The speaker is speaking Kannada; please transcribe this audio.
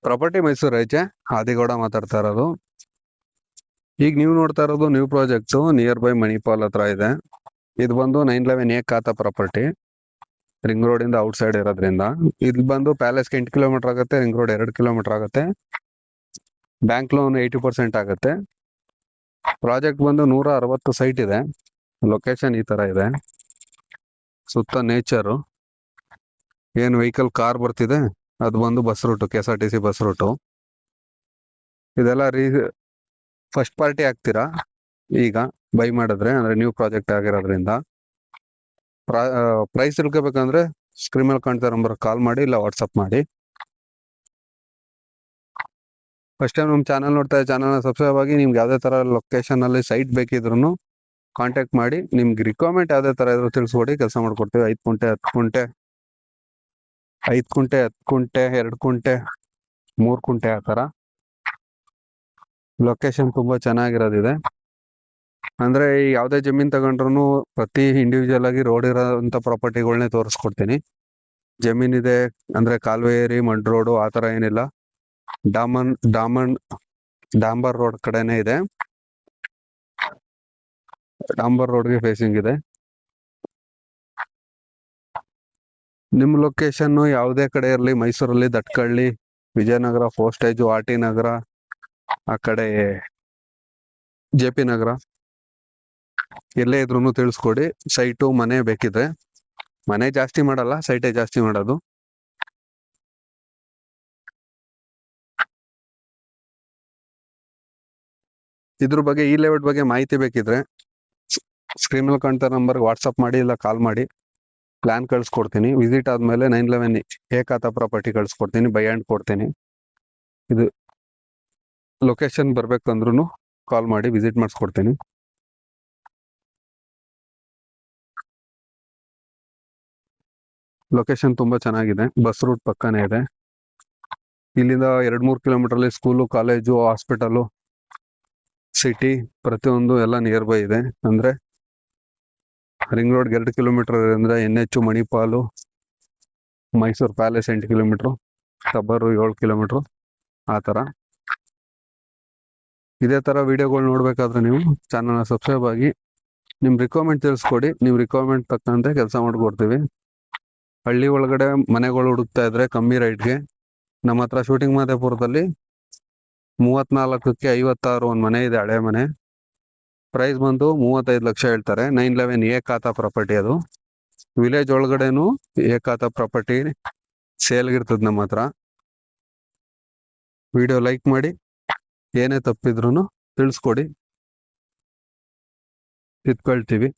ಪ್ರಾಪರ್ಟಿ ಮೈಸೂರು ಐತೆ. ಆದಿಗೌಡ ಮಾತಾಡ್ತಾ ಇರೋದು. ಈಗ ನೀವು ನೋಡ್ತಾ ಇರೋದು new project near by Manipal ಹತ್ರ ಇದೆ. ಇದು ಬಂದು 911 ಎ ಖಾತಾ ಪ್ರಾಪರ್ಟಿ. ರಿಂಗ್ ರೋಡ್ ಇಂದ ಔಟ್ ಸೈಡ್ ಇರೋದ್ರಿಂದ ಇದು ಬಂದು ಪ್ಯಾಲೇಸ್ಗೆ 8 ಕಿಲೋಮೀಟರ್ ಆಗುತ್ತೆ. ರಿಂಗ್ ರೋಡ್ 2 ಕಿಲೋಮೀಟರ್ ಆಗುತ್ತೆ. ಬ್ಯಾಂಕ್ ಲೋನ್ 80% ಆಗುತ್ತೆ. ಪ್ರಾಜೆಕ್ಟ್ ಬಂದು 160 ಸೈಟ್ ಇದೆ. ಲೊಕೇಶನ್ ಈ ತರ ಇದೆ. ಸುತ್ತ ನೇಚರು. ಏನು ವೆಹಿಕಲ್ ಕಾರ್ ಬರ್ತಿದೆ ಅದು ಬಂದು bus route, KSRTC bus route. ಇದೆಲ್ಲ ಫಸ್ಟ್ ಪಾರ್ಟಿ ಆಗ್ತೀರಾ ಈಗ ಬೈ ಮಾಡಿದ್ರೆ, ಅಂದ್ರೆ ನ್ಯೂ ಪ್ರಾಜೆಕ್ಟ್ ಆಗಿರೋದ್ರಿಂದ. ಪ್ರೈಸ್ ತಿಳ್ಕೊಬೇಕಂದ್ರೆ ಸ್ಕ್ರೀನ್ ಮೇಲೆ ಕಾಣ್ತಾ ನಂಬರ್ ಕಾಲ್ ಮಾಡಿ, ಇಲ್ಲ ವಾಟ್ಸಪ್ ಮಾಡಿ. ಫಸ್ಟ್ ಟೈಮ್ ನಮ್ಮ ಚಾನಲ್ ನೋಡ್ತಾ ಚಾನಲ್ನ ಸಬ್ಸ್ಕ್ರೈಬ್ ಆಗಿ. ನಿಮ್ಗೆ ಯಾವುದೇ ಥರ ಲೊಕೇಶನ್ ಅಲ್ಲಿ ಸೈಟ್ ಬೇಕಿದ್ರು ಕಾಂಟ್ಯಾಕ್ಟ್ ಮಾಡಿ. ನಿಮ್ಗೆ ರಿಕ್ವೈರ್ಮೆಂಟ್ ಯಾವುದೇ ಥರ ಇದ್ರು ತಿಳಿಸ್ಕೊಡಿ, ಕೆಲಸ ಮಾಡ್ಕೊಡ್ತೀವಿ. 5 ಕುಂಟೆ 10 ಕುಂಟೆ 5 ಕುಂಟೆ 10 ಕುಂಟೆ 2 ಕುಂಟೆ 3 ಕುಂಟೆ ಆ ಥರ. ಲೊಕೇಶನ್ ತುಂಬಾ ಚೆನ್ನಾಗಿರೋದಿದೆ. ಅಂದ್ರೆ ಯಾವುದೇ ಜಮೀನ್ ತಗೊಂಡ್ರು ಪ್ರತಿ ಇಂಡಿವಿಜುವಲ್ ಆಗಿ ರೋಡ್ ಇರೋಂಥ ಪ್ರಾಪರ್ಟಿಗಳನ್ನೇ ತೋರಿಸ್ಕೊಡ್ತೀನಿ. ಜಮೀನ್ ಇದೆ ಅಂದ್ರೆ ಕಾಲುವೆ ಏರಿ ಮಡ್ ರೋಡು ಆ ಥರ ಏನಿಲ್ಲ. ಡಾಂಬರ್ ರೋಡ್ ಕಡೆನೇ ಇದೆ. ಡಾಂಬರ್ ರೋಡ್ಗೆ ಫೇಸಿಂಗ್ ಇದೆ. ನಿಮ್ಮ ಲೊಕೇಶನ್ ಯಾವುದೇ ಕಡೆ ಇರಲಿ, ಮೈಸೂರಲ್ಲಿ ದಟ್ಕಳ್ಳಿ, ವಿಜಯನಗರ, ಫೋಸ್ಟೇಜು, RT ನಗರ, ಆ ಕಡೆ JP ನಗರ, ಎಲ್ಲೇ ಇದ್ರು ತಿಳಿಸ್ಕೊಡಿ. ಸೈಟು ಮನೆ ಬೇಕಿದ್ರೆ, ಮನೆ ಜಾಸ್ತಿ ಮಾಡಲ್ಲ, ಸೈಟೇ ಜಾಸ್ತಿ ಮಾಡೋದು. ಇದ್ರ ಬಗ್ಗೆ ಈ ಲೇಔಟ್ ಬಗ್ಗೆ ಮಾಹಿತಿ ಬೇಕಿದ್ರೆ ಸ್ಕ್ರೀನ್ ಮೇಲೆ ಕಾಣ್ತಾ ನಂಬರ್ಗೆ ವಾಟ್ಸಪ್ ಮಾಡಿ, ಇಲ್ಲ ಕಾಲ್ ಮಾಡಿ. ಪ್ಲಾನ್ ಕಳ್ಸ್ಕೊಡ್ತೀನಿ. ವಿಸಿಟ್ ಆದ್ಮೇಲೆ 911 ಎ ಖಾತಾ ಪ್ರಾಪರ್ಟಿ ಕಳ್ಸ್ಕೊಡ್ತೀನಿ, ಬೈ ಹ್ಯಾಂಡ್ ಕೊಡ್ತೀನಿ. ಇದು ಲೊಕೇಶನ್ ಬರ್ಬೇಕಂದ್ರೂ ಕಾಲ್ ಮಾಡಿ, ವಿಸಿಟ್ ಮಾಡಿಸ್ಕೊಡ್ತೀನಿ. ಲೊಕೇಶನ್ ತುಂಬಾ ಚೆನ್ನಾಗಿದೆ, ಬಸ್ ರೂಟ್ ಪಕ್ಕನೇ ಇದೆ. ಇಲ್ಲಿಂದ 2-3 kilometre school, college, hospital, city ಪ್ರತಿಯೊಂದು ಎಲ್ಲ ನಿಯರ್ ಬೈ ಇದೆ. ಅಂದ್ರೆ ರಿಂಗ್ ರೋಡ್ಗೆ 2 ಕಿಲೋಮೀಟರ್ ಅಂದ್ರೆ NH Manipal, Mysuru palace 8 kilometre, ಕಬ್ಬರು 7 ಕಿಲೋಮೀಟರ್ ಆ ಥರ. ಇದೇ ಥರ ವಿಡಿಯೋಗಳು ನೋಡ್ಬೇಕಾದ್ರೆ ನೀವು ಚಾನಲ್ನ ಸಬ್ಸ್ಕ್ರೈಬ್ ಆಗಿ. ನಿಮ್ಮ ರಿಕ್ವೈರ್ಮೆಂಟ್ ತಿಳಿಸ್ಕೊಡಿ, ನೀವು ರಿಕ್ವೈರ್ಮೆಂಟ್ ತಕ್ಕಂತೆ ಕೆಲಸ ಮಾಡ್ಕೊಡ್ತೀವಿ. ಹಳ್ಳಿ ಒಳಗಡೆ ಮನೆಗಳು ಹುಡುಕ್ತಾ ಇದ್ರೆ ಕಮ್ಮಿ ರೇಟ್ಗೆ ನಮ್ಮ ಹತ್ರ ಶೂಟಿಂಗ್ ಮಾದೇಪುರದಲ್ಲಿ 34ಕ್ಕೆ 56 ಒಂದು ಮನೆ ಇದೆ, ಹಳೆ ಮನೆ. ಪ್ರೈಸ್ ಬಂದು 35 ಲಕ್ಷ ಹೇಳ್ತಾರೆ. 911 ಎ ಖಾತಾ ಪ್ರಾಪರ್ಟಿ ಅದು. ವಿಲೇಜ್ ಒಳಗಡೆನು ಎ ಖಾತಾ ಪ್ರಾಪರ್ಟಿ ಸೇಲ್ಗಿರ್ತದೆ ನಮ್ಮ ಹತ್ರ. ವಿಡಿಯೋ ಲೈಕ್ ಮಾಡಿ, ಏನೇ ತಪ್ಪಿದ್ರು ತಿಳಿಸ್ಕೊಡಿ, ತಿದ್ಕೊಳ್ತೀವಿ.